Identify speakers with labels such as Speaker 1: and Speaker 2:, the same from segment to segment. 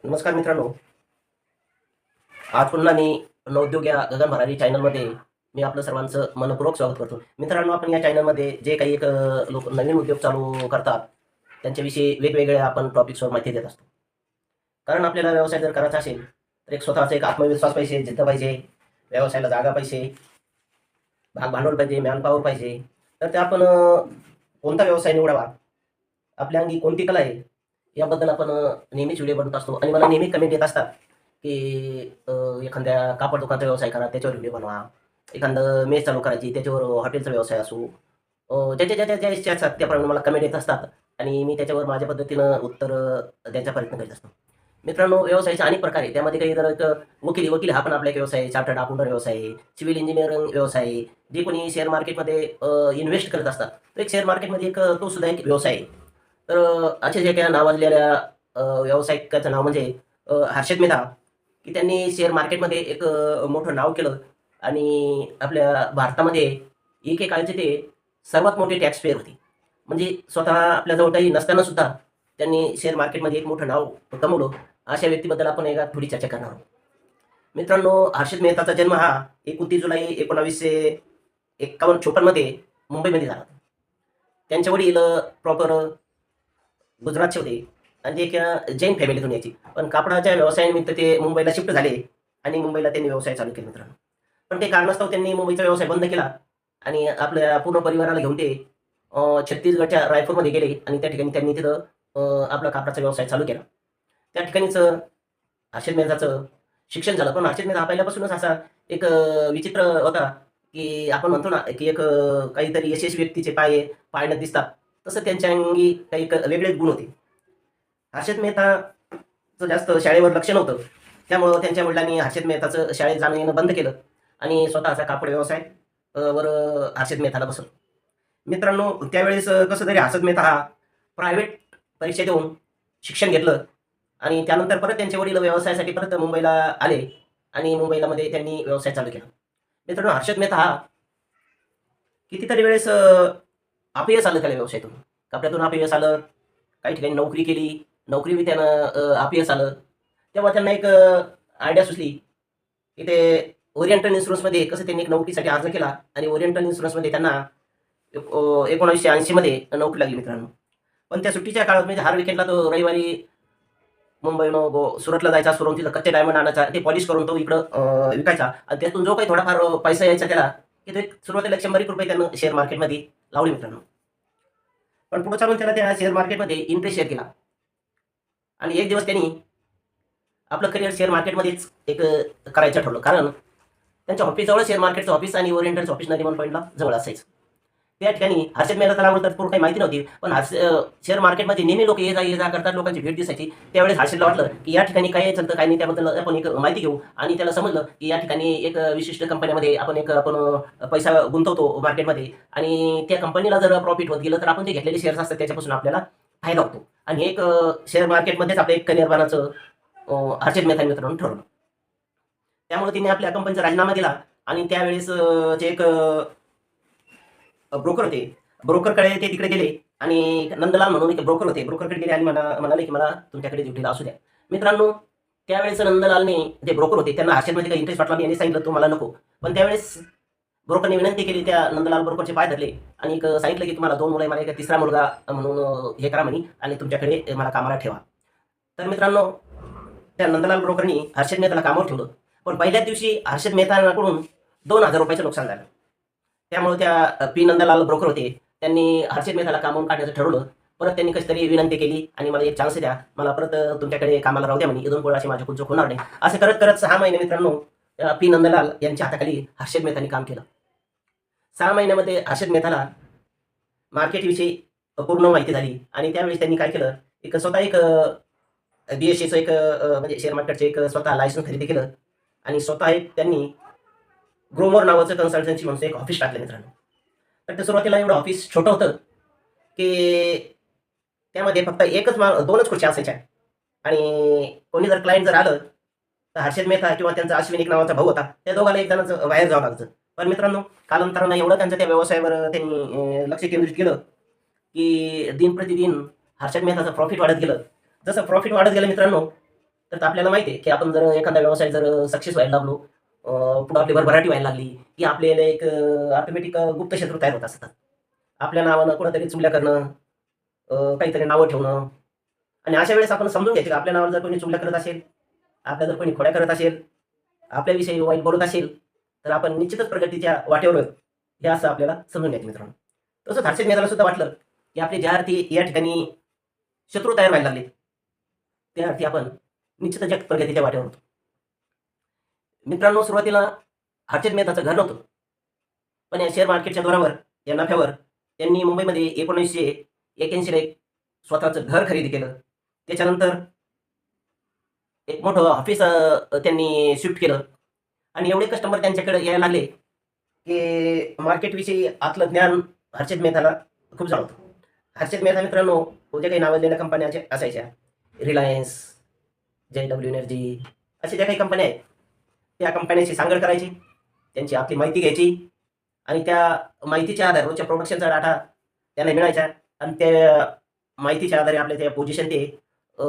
Speaker 1: नमस्कार मित्रांनो. आज पुन्हा मी नवोद्योग या गगन भरारी चॅनलमध्ये मी आपलं सर्वांचं मनःपूर्वक स्वागत करतो. मित्रांनो, आपण या चॅनलमध्ये जे काही लोक नवीन उद्योग चालू करतात, त्यांच्याविषयी वेगवेगळ्या आपण टॉपिक्सवर माहिती देत असतो. कारण आपल्याला व्यवसाय जर करायचा असेल, तर एक स्वतःचा एक आत्मविश्वास पाहिजे, जिद्द पाहिजे, व्यवसायाला जागा पाहिजे, भांडवल पाहिजे, मॅनपॉवर पाहिजे. तर ते आपण कोणता व्यवसाय निवडावा, आपल्या अंगी कोणती कला आहे, याबद्दल आपण नेहमीच व्हिडिओ बनवत असतो आणि मला नेहमी कमेंट येत असतात, की एखाद्या कापड दुकानाचा व्यवसाय करा, त्याच्यावर व्हिडिओ बनवा. एखादं मेस चालू करायची, त्याच्यावर हॉटेलचा व्यवसाय असू. ज्याच्या इच्छा असतात त्याप्रमाणे मला कमेंट येत असतात आणि मी त्याच्यावर माझ्या पद्धतीनं उत्तर द्यायचा प्रयत्न करीत असतो. मित्रांनो, व्यवसायाचे अनेक प्रकार आहे. त्यामध्ये काही जर एक वकील हा पण आपला एक व्यवसाय आहे, चार्टर्ड अकाउंटंट व्यवसाय आहे, सिव्हिल इंजिनिअरिंग व्यवसाय आहे. जे कोणी शेअर मार्केटमध्ये इन्व्हेस्ट करत असतात, तर एक शेअर मार्केटमध्ये एक तो सुद्धा एक व्यवसाय आहे. तर असे जे काही नावाजलेल्या व्यावसायिकाचं नाव म्हणजे हर्षद मेहता, की त्यांनी शेअर मार्केटमध्ये एक मोठं नाव केलं आणि आपल्या भारतामध्ये एकेकाळचे ते सर्वात मोठे टॅक्स पेयर होते. म्हणजे स्वतः आपल्याजवळ काही नसताना सुद्धा त्यांनी शेअर मार्केटमध्ये एक मोठं नाव कमवलं. अशा व्यक्तीबद्दल आपण एका थोडी चर्चा करणार आहोत. मित्रांनो, हर्षद मेहताचा जन्म हा 29 जुलै 1951-56 मध्ये मुंबईमध्ये झाला. त्यांचे वडील प्रॉपर गुजरातचे होते आणि ते एका जैन फॅमिलीतून यायची. पण कापडाच्या व्यवसायानिमित्त ते मुंबईला शिफ्ट झाले आणि मुंबईला त्यांनी व्यवसाय चालू केला मित्रांनो. पण ते कारणास्तव त्यांनी मुंबईचा व्यवसाय बंद केला आणि आपल्या पूर्ण परिवाराला घेऊन ते छत्तीसगडच्या रायपूरमध्ये गेले आणि त्या ठिकाणी त्यांनी तिथं आपला कापडाचा व्यवसाय चालू केला. त्या ठिकाणीच हर्षद मेहताचं शिक्षण झालं. पण हर्षद मेहता हा पहिल्यापासूनच असा एक विचित्र होता, की आपण म्हणतो ना, की एक काहीतरी यशस्वी व्यक्तीचे पाळण्यात दिसतात. तसं त्यांच्या अंगी काही एक वेगळेच गुण होते. हर्षद मेहताचं जास्त शाळेवर लक्ष नव्हतं. त्यामुळं त्यांच्या वडिलांनी हर्षद मेहताचं शाळेत जाणं येणं बंद केलं आणि स्वतःचा कापड व्यवसाय वर हर्षद मेहताला बसवलं. मित्रांनो, त्यावेळेस कसं तरी हर्षद मेहता हा प्रायव्हेट परीक्षा देऊन शिक्षण घेतलं आणि त्यानंतर परत त्यांचे वडील व्यवसायासाठी परत मुंबईला आले आणि मुंबईला त्यांनी व्यवसाय चालू केला. मित्रांनो, हर्षद मेहता हा कितीतरी वेळेस अपयश आलं त्याला व्यवसायातून. कपड्यातून अपयश आलं, काही ठिकाणी नोकरी केली, नोकरीबी त्यानं अपयश आलं. तेव्हा त्यांना एक आयडिया सुचली, की ते ओरिएंटल इन्शुरन्समध्ये कसं त्यांनी एक नोकरीसाठी अर्ज केला आणि ओरिएंटल इन्शुरन्समध्ये त्यांना 1980 मध्ये नोकरी लागली मित्रांनो. पण त्या सुट्टीच्या काळात म्हणजे हर वीकेंडला तो रविवारी मुंबईहून सुरतला जायचा, सुरतहून तिथं कच्चे डायमंड आणायचा, ते पॉलिश करून तो इकडं विकायचा आणि त्यातून जो काही थोडाफार पैसा यायचा त्याला, की तो एक सुरुवातीला ₹100 त्यानं शेअर मार्केटमध्ये लावले मित्रांनो. पण पुढे चालून त्याला त्या शेअर मार्केटमध्ये इंटरेस्ट शेअर केला आणि एक दिवस त्यांनी आपलं करिअर शेअर मार्केटमध्येच एक करायचं ठरवलं. कारण त्यांच्या ऑफिसजवळ शेअर मार्केटचं ऑफिस आणि ओरिएंटलचं ऑफिस नरिमन पॉईंटला जवळ असायचं. त्या ठिकाणी हर्षद मेहता त्याला पूर्ण काही माहिती नव्हती. पण शेअर मार्केटमध्ये नेहमी लोक ये-जा करतात, लोकांची भेट दिसायची. त्यावेळेस हर्षदला वाटलं, की या ठिकाणी काय चालतं, काय नाही त्याबद्दल आपण एक माहिती घेऊ आणि त्याला समजलं, की या ठिकाणी एक विशिष्ट कंपन्यामध्ये आपण पैसा गुंतवतो मार्केटमध्ये आणि त्या कंपनीला जर प्रॉफिट होत गेलं, तर आपण जे घेतलेले शेअर्स असतात त्याच्यापासून आपल्याला फायदा होतो आणि एक शेअर मार्केटमध्येच आपलं एक करिअर बनायचं हर्षद मेहता मित्रांनो ठरवलं. त्यामुळे तिने आपल्या कंपनीचा राजीनामा दिला आणि त्यावेळेस जे एक ब्रोकर होते. ब्रोकरकडे ते तिकडे गेले आणि नंदलाल म्हणून एक ब्रोकर होते. ब्रोकरकडे गेले आणि म्हणाले, की मला तुमच्याकडे ड्युटीला असू द्या. मित्रांनो, त्यावेळेस नंदलालने जे ब्रोकर होते त्यांना हर्षदमध्ये काही इंटरेस्ट वाटला नाही. यांनी सांगितलं, "तू मला नको." पण त्यावेळेस ब्रोकरने विनंती केली. त्या नंदलाल ब्रोकरचे पाय धरले आणि एक सांगितलं, की "तुम्हाला 2 मुलं आहे. मला एक तिसरा मुलगा म्हणून हे करा म्हणे आणि तुमच्याकडे मला कामाला ठेवा." तर मित्रांनो, त्या नंदलाल ब्रोकरनी हर्षद मेहताला कामावर ठेवलं. पण पहिल्याच दिवशी हर्षद मेहताकडून ₹2,000 नुकसान झालं. त्यामुळे त्या पी नंदलाल ब्रोकर होते. त्यांनी हर्षद मेहताला कामावरून काढण्याचं ठरवलं. परत त्यांनी कशीतरी विनंती केली आणि मला एक चान्स द्या. मला परत तुमच्याकडे कामाला राहू द्या म्हणे. इथून पुढे अशी माझ्याकडून चूक होणार नाही. असं करत 6 महिने मित्रांनो पी नंदलाल यांच्या हाताखाली हर्षद मेहतांनी काम केलं. 6 महिन्यामध्ये हर्षद मेहताला मार्केटविषयी पूर्ण माहिती झाली आणि त्यावेळेस त्यांनी काय केलं, एक स्वतः एक BSEचं एक म्हणजे शेअर मार्केटचं एक स्वतः लायसन्स खरेदी केलं आणि स्वतः एक त्यांनी ग्रोमर नावाचं कन्सल्टन्सी म्हणून एक ऑफिस टाकलं मित्रांनो. तर ते सुरुवातीला एवढं ऑफिस छोटं होतं, की त्यामध्ये फक्त 2च खुर्च्या असायच्या आणि कोणी जर क्लायंट आलं, तर हर्षद मेहता किंवा त्यांचा अश्विन एक नावाचा भाऊ होता. त्या दोघांना एक जणाचं बाहेर जावं लागायचं. पण मित्रांनो, कालांतरानं एवढं त्यांच्या त्या व्यवसायावर त्यांनी लक्ष केंद्रित केलं, की दिन प्रतिदिन हर्षद मेहताचं प्रॉफिट वाढत गेलं. जसं प्रॉफिट वाढत गेलं मित्रांनो, तर आपल्याला माहिती आहे की आपण जर एखादा व्यवसाय जर सक्सेस व्हायला लागलो, पुढे आपली भरभराटी व्हायला लागली, की आपल्याला एक ऑटोमॅटिक गुप्त शत्रू तयार होत असतात. आपल्या नावानं कोणातरी चुगल्या करणं, काहीतरी नावं ठेवणं आणि अशा वेळेस आपण समजून घ्यायचं की आपल्या नावावर जर कोणी चुगल्या करत असेल, आपल्या जर कोणी खोड्या करत असेल, आपल्याविषयी वाईट बोलत असेल, तर आपण निश्चितच प्रगतीच्या वाटेवर आहोत, हे असं आपल्याला समजून घ्यायचं मित्रांनो. तसंच हर्षद मेहताला सुद्धा वाटलं, की आपले ज्या अर्थी या ठिकाणी शत्रू तयार व्हायला लागले, त्या अर्थी आपण निश्चितच एक प्रगतीच्या वाटेवर होतो. मित्रांनो, सुरुवातीला हर्षद मेहताचं घर नव्हतं. पण या शेअर मार्केटच्या जोरावर, या नफ्यावर त्यांनी मुंबईमध्ये 1981 ला एक स्वतःचं घर खरेदी केलं. त्याच्यानंतर एक मोठं ऑफिस त्यांनी शिफ्ट केलं आणि एवढे कस्टमर त्यांच्याकडे यायला लागले, की मार्केटविषयी आतलं ज्ञान हर्षद मेहताला खूप जाणवतं. हर्षद मेहता मित्रांनो, जे काही नावाजलेल्या कंपन्या असायच्या, रिलायन्स, JW एनर्जी, अशा ज्या काही कंपन्या आहेत, त्या कंपन्यांशी सांगड करायची, त्यांची आपली माहिती घ्यायची आणि त्या माहितीच्या आधारे रोजच्या प्रोडक्शनचा डाटा त्यांना मिळायचा आणि त्या माहितीच्या आधारे आपल्या त्या पोझिशन ते अ,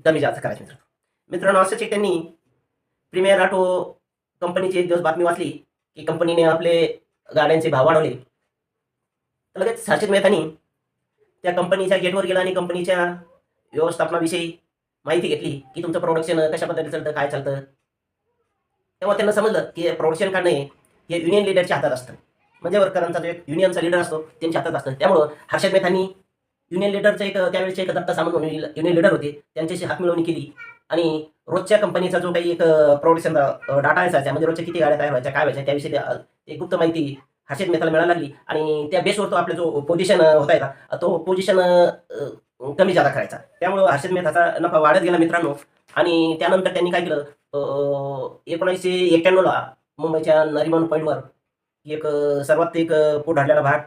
Speaker 1: कमी जास्त करायचे मित्रांनो. मित्रांनो, असंच एक त्यांनी प्रीमियर ऑटो कंपनीची एक दिवस बातमी वाचली, की कंपनीने आपले गाड्यांचे भाव वाढवले. तर लगेच हर्षद मेहतानी त्या कंपनीच्या गेटवर गेला आणि कंपनीच्या व्यवस्थापनाविषयी माहिती घेतली, की तुमचं प्रोडक्शन कशा पद्धतीने चालतं, काय चालतं. तेव्हा त्यांना समजलं, की प्रोडक्शन काढणं हे युनियन लीडरच्या हातात असतं. म्हणजे वर्करांचा जो एक युनियनचा लीडर असतो, त्यांच्या हातात असतं. त्यामुळं हर्षद मेहतानी युनियन लीडरचं एक त्यावेळेचे एक दत्ता सामंत म्हणून युनियन लीडर होते. त्यांच्याशी हातमिळवणी केली आणि रोजच्या कंपनीचा जो काही एक प्रोडक्शनचा डाटा असायचा, म्हणजे रोजच्या किती गाड्या तयार व्हायच्या, काय व्हायच्या, त्याविषयी एक गुप्त माहिती हर्षद मेहताला मिळायला लागली आणि त्या बेसवर तो आपला जो पोझिशन होता का, तो पोझिशन कमी जादा करायचा. त्यामुळं हर्षद मेहताचा नफा वाढत गेला मित्रांनो. आणि त्यानंतर त्यांनी काय केलं, 1991 ला मुंबईच्या नरिमन पॉईंटवर एक सर्वात एक पुढारलेला भाग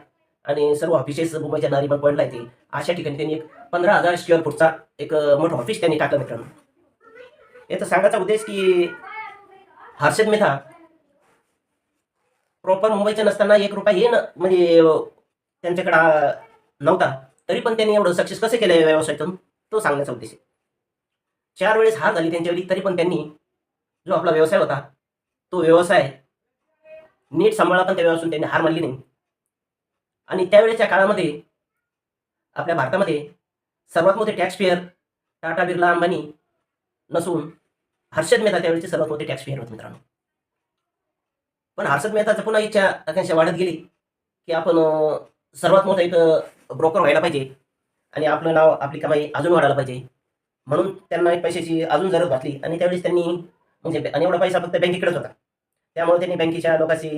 Speaker 1: आणि सर्व ऑफिसेस मुंबईच्या नरिमन पॉईंटला येते. अशा ठिकाणी त्यांनी एक 15,000 स्क्वेअर फूटचा एक मोठं ऑफिस त्यांनी टाकलं मित्रांनो. याचा सांगायचा उद्देश की हर्षद मेहता प्रॉपर मुंबईचा नसताना ₹1 हे म्हणजे त्यांच्याकडे नव्हता. तरी पण त्यांनी एवढं सक्सेस कसं केलं या व्यवसायातून, तो सांगण्याचा उद्देश आहे. 4 वेळेस हार झाली त्यांच्यावाली, तरी पण त्यांनी जो आपला व्यवसाय होता, तो व्यवसाय नीट सांभाळला, पण त्या व्यवसायातून त्यांनी हार मानली नाही. आणि त्यावेळेच्या काळामध्ये आपल्या भारतामध्ये सर्वात मोठे टॅक्स पेयर टाटा, बिर्ला, अंबानी नसून हर्षद मेहता त्यावेळेचे सर्वात मोठे टॅक्स पेयर होते मित्रांनो. पण हर्षद मेहताचं पुन्हा इच्छा आकांक्षा वाढत गेली, की आपण सर्वात मोठा एक ब्रोकर व्हायला पाहिजे आणि आपलं नाव, आपली कमाई अजून वाढायला पाहिजे. म्हणून त्यांना एक पैशाची अजून गरज भासली आणि त्यावेळेस त्यांनी म्हणजे आणि एवढा पैसा फक्त बँकेकडेच होता. त्यामुळे त्यांनी बँकेच्या लोकांशी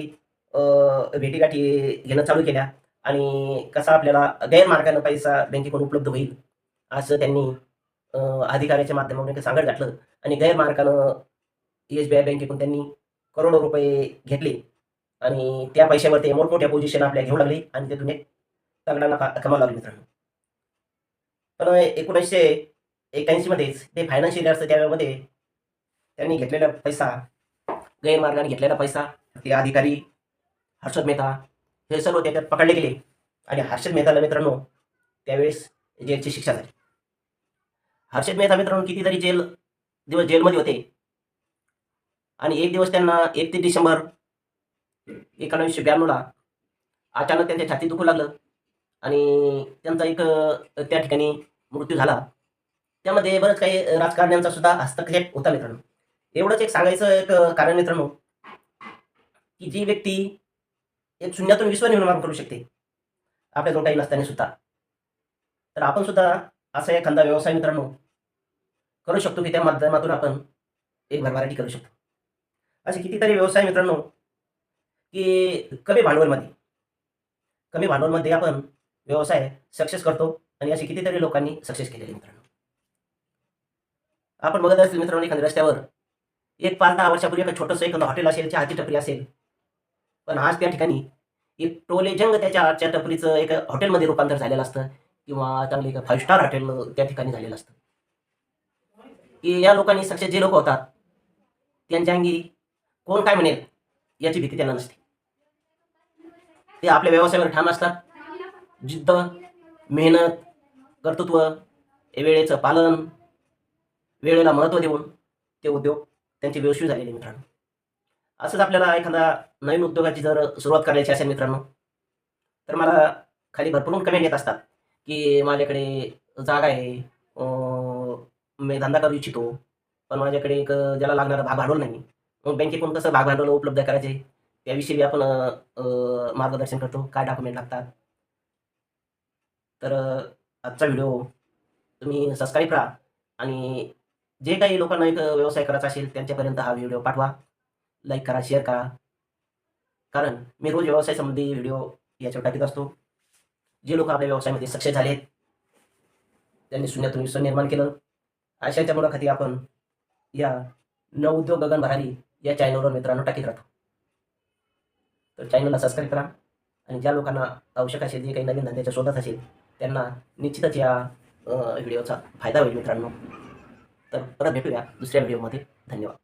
Speaker 1: भेटीगाठी घेणं चालू केल्या आणि कसा आपल्याला गैरमार्गाने पैसा बँकेकडून उपलब्ध होईल, असं त्यांनी अधिकाऱ्याच्या माध्यमातून एक सांगड घातलं आणि गैरमार्गानं SBI बँकेकडून त्यांनी करोडो रुपये घेतले आणि त्या पैशावर ते मोठमोठ्या पोझिशन आपल्या घेऊ लागले आणि त्यातून एक तगडा नफा कमावला लागले मित्रांनो. पण 1981 मध्येच ते फायनान्शियल इयर्सच्या त्यावेळेमध्ये त्यांनी घेतलेला पैसा, गैरमार्गाने घेतलेला पैसा, ते अधिकारी हर्षद मेहता हे सर्व त्याच्यात पकडले गेले आणि हर्षद मेहताला मित्रांनो त्यावेळेस जेलची शिक्षा झाली. हर्षद मेहता मित्रांनो कितीतरी दिवस जेलमध्ये होते आणि एक दिवस त्यांना 31 डिसेंबर 1992 ला अचानक त्यांच्या छातीत दुखू लागलं आणि त्यांचा एक त्या ठिकाणी मृत्यू झाला. त्यामध्ये बरंच काही राजकारण्यांचा सुद्धा हस्तक्षेप होता मित्रांनो. एवढंच एक सांगायचं एक कारण मित्रांनो, की जी व्यक्ती एक शून्यातून विश्व निर्माण करू शकते आपल्याजवळ काही नसताना सुद्धा, तर आपण सुद्धा असा एखादा व्यवसाय मित्रांनो करू शकतो, की त्या माध्यमातून आपण एक भरभराटी करू शकतो. असे कितीतरी व्यवसाय मित्रांनो, की कमी भांडवलमध्ये आपण व्यवसाय सक्सेस करतो आणि असे कितीतरी लोकांनी सक्सेस केलेले मित्रांनो. आपण बघत असेल मित्रांनो, एखाद्या रस्त्यावर एक 5-10 वर्षापूर्वी एक छोटंसं एखादं हॉटेल असेल, चहाची टपरी असेल, पण आज त्या ठिकाणी एक टोलेजंग त्याच्या आजच्या टपरीचं एक हॉटेलमध्ये रूपांतर झालेलं असतं किंवा चांगलं एक 5 स्टार हॉटेल त्या ठिकाणी झालेलं असतं. की या लोकांनी सक्सेस जे लोक होतात, त्यांच्या अंगी कोण काय म्हणेल याची भीती त्यांना नसते. ते आपल्या व्यवसायावर ठाम असतात. जिद्द, मेहनत, कर्तृत्व, वेळेचं पालन, वेळेला महत्त्व देऊन ते उद्योग त्यांचे यशस्वी झालेले मित्रांनो. असंच आपल्याला एखादा नवीन उद्योगाची जर सुरुवात करायची असेल मित्रांनो, तर मला खाली भरपूर कमेंट येत असतात, की माझ्याकडे जागा आहे, मी धंदा करू इच्छितो, पण माझ्याकडे एक ज्याला लागणारं भागभांडवल नाही. मग बँकेकडून कसं भागभांडवल उपलब्ध करायचे, त्याविषयी बी आपण मार्गदर्शन करतो. काय डॉक्युमेंट लागतात. तर आजचा व्हिडिओ तुम्ही सबस्क्राईब राहा आणि जे काही लोकांना एक व्यवसाय करायचा असेल, त्यांच्यापर्यंत हा व्हिडिओ पाठवा. लाईक करा, शेअर करा. कारण मी रोज व्यवसायासंबंधी व्हिडिओ याच्यावर टाकत असतो. जे लोक आपल्या व्यवसायामध्ये सक्सेस झालेत, त्यांनी शून्यातून विश्व निर्माण केलं. अशाच्या मुलाखती आपण या नवउद्योग गगन भरारी या चॅनलवर मित्रांनो टाकीत राहतो. तर चॅनलला सबस्क्राईब करा आणि ज्या लोकांना आवश्यक असेल, जे काही नवीन धंद्याच्या शोधात असेल, त्यांना निश्चितच या व्हिडिओचा फायदा होईल मित्रांनो. तर परत भेटूया दुसऱ्या व्हिडिओमध्ये. धन्यवाद.